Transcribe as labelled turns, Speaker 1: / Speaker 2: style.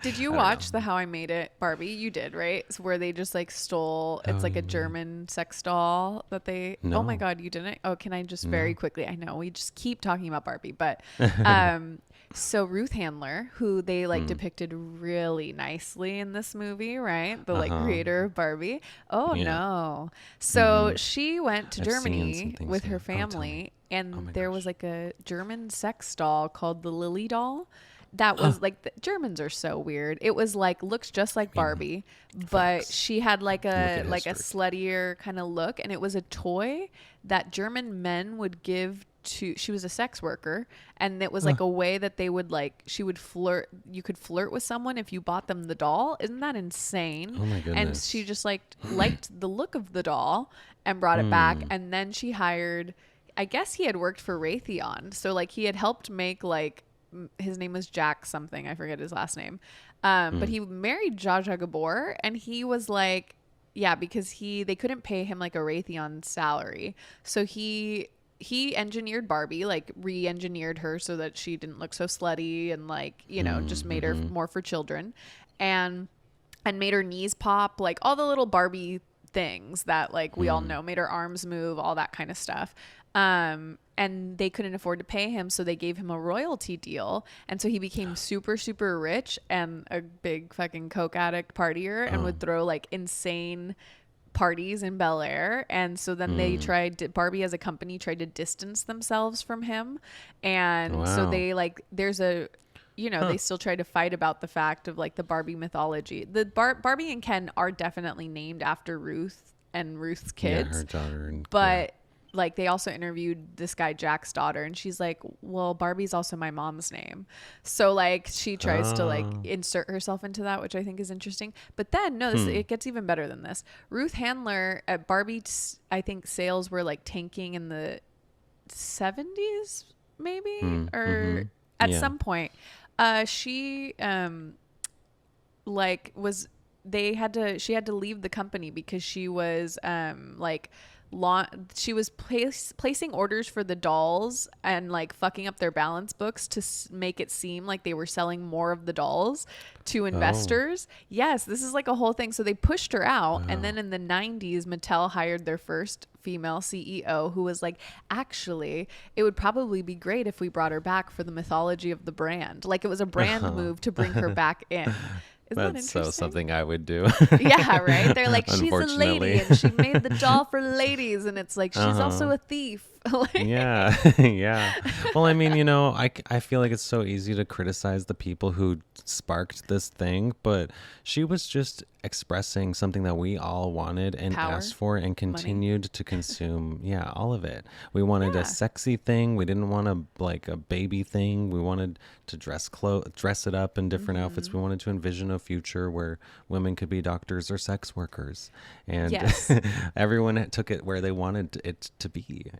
Speaker 1: Did you watch the How I Made It Barbie? You did, right? It's where they just like stole, it's
Speaker 2: Oh,
Speaker 1: like
Speaker 2: you
Speaker 1: a
Speaker 2: mean
Speaker 1: German sex doll that they, oh my
Speaker 2: no,
Speaker 1: God, you didn't? Oh, can I just very
Speaker 2: no.
Speaker 1: quickly, I know we just keep talking about Barbie, but um so Ruth Handler, who they like
Speaker 2: Mm.
Speaker 1: depicted really nicely in this movie, right? The like
Speaker 2: Uh-huh.
Speaker 1: creator of Barbie. Oh
Speaker 2: Yeah.
Speaker 1: no. So
Speaker 2: Mm-hmm.
Speaker 1: she went to
Speaker 2: I've seen some
Speaker 1: Germany
Speaker 2: things.
Speaker 1: with
Speaker 2: Yeah.
Speaker 1: her
Speaker 2: Oh, tell me.
Speaker 1: family
Speaker 2: Oh
Speaker 1: and
Speaker 2: my
Speaker 1: there was
Speaker 2: gosh.
Speaker 1: like a German sex doll called the Lily doll that
Speaker 2: Huh.
Speaker 1: was like the Germans are so weird. It was like looks just
Speaker 2: I
Speaker 1: like
Speaker 2: mean,
Speaker 1: Barbie, but
Speaker 2: facts.
Speaker 1: she had
Speaker 2: Look at
Speaker 1: like a
Speaker 2: history.
Speaker 1: sluttier kind of look and it was a toy that German men would give to she was a sex worker and it was
Speaker 2: Huh.
Speaker 1: like a way that they would like she would flirt you could flirt with someone if you bought them the doll. Isn't that insane?
Speaker 2: Oh my
Speaker 1: And she
Speaker 2: goodness.
Speaker 1: just like liked the look of the doll and brought it back
Speaker 2: Hmm.
Speaker 1: and then she hired I guess he had worked for Raytheon. So like he had helped make like his name was Jack something. I forget his last name. But
Speaker 2: Hmm.
Speaker 1: he married Zsa Zsa Gabor, and he was like, yeah, because they couldn't pay him like a Raytheon salary, so he engineered Barbie, like re-engineered her so that she didn't look so slutty and like just made her
Speaker 2: Mm-hmm.
Speaker 1: more for children, and made her knees pop, like all the little Barbie things that like we all
Speaker 2: Hmm.
Speaker 1: know, made her arms move, all that kind of stuff. And they couldn't afford to pay him, so they gave him a royalty deal, and so he became super super rich and a big fucking coke addict partier, and
Speaker 2: Oh.
Speaker 1: would throw like insane parties in Bel Air. And so then
Speaker 2: Hmm.
Speaker 1: Barbie as a company tried to distance themselves from him. And so
Speaker 2: Wow.
Speaker 1: they like, there's a,
Speaker 2: Huh.
Speaker 1: they still try to fight about the fact of like the Barbie mythology. The Barbie and Ken are definitely named after Ruth and Ruth's
Speaker 2: Yeah, her
Speaker 1: kids,
Speaker 2: daughter and yeah.
Speaker 1: but like they also interviewed this guy Jack's daughter and she's like, well, Barbie's also my mom's name. So like she tries to like
Speaker 2: Oh.
Speaker 1: insert herself into that, which I think is interesting. But then no, this
Speaker 2: Hmm.
Speaker 1: it gets even better than this. Ruth Handler at Barbie's, I think sales were like tanking in the 70s maybe,
Speaker 2: Hmm. Mm-hmm.
Speaker 1: or at
Speaker 2: Yeah.
Speaker 1: some point. She like was she had to leave the company because she was like she was placing orders for the dolls and like fucking up their balance books to make it seem like they were selling more of the dolls to
Speaker 2: Oh.
Speaker 1: investors. Yes, this is like a whole thing. So they pushed her out, and then
Speaker 2: Wow.
Speaker 1: in the 90s Mattel hired their first female CEO who was like, actually, it would probably be great if we brought her back for the mythology of the brand. Like it was a brand
Speaker 2: Uh-huh.
Speaker 1: move to bring her back in. Isn't that
Speaker 2: That's so
Speaker 1: interesting?
Speaker 2: something I would do.
Speaker 1: Yeah, right. They're like, she's a lady
Speaker 2: Unfortunately.
Speaker 1: and she made the doll for ladies, and it's like she's also
Speaker 2: Uh-huh.
Speaker 1: a thief. Like,
Speaker 2: Yeah, yeah. Well, I mean, I feel like it's so easy to criticize the people who sparked this thing, but she was just expressing something that we all wanted and
Speaker 1: power,
Speaker 2: asked for and
Speaker 1: money.
Speaker 2: continued to consume. Yeah, all of it. We wanted a
Speaker 1: Yeah.
Speaker 2: sexy thing. We didn't want a baby thing. We wanted to dress it up in different outfits.
Speaker 1: Hmm.
Speaker 2: We wanted to envision a future where women could be doctors or sex workers, and
Speaker 1: Yes.
Speaker 2: everyone took it where they wanted it to be.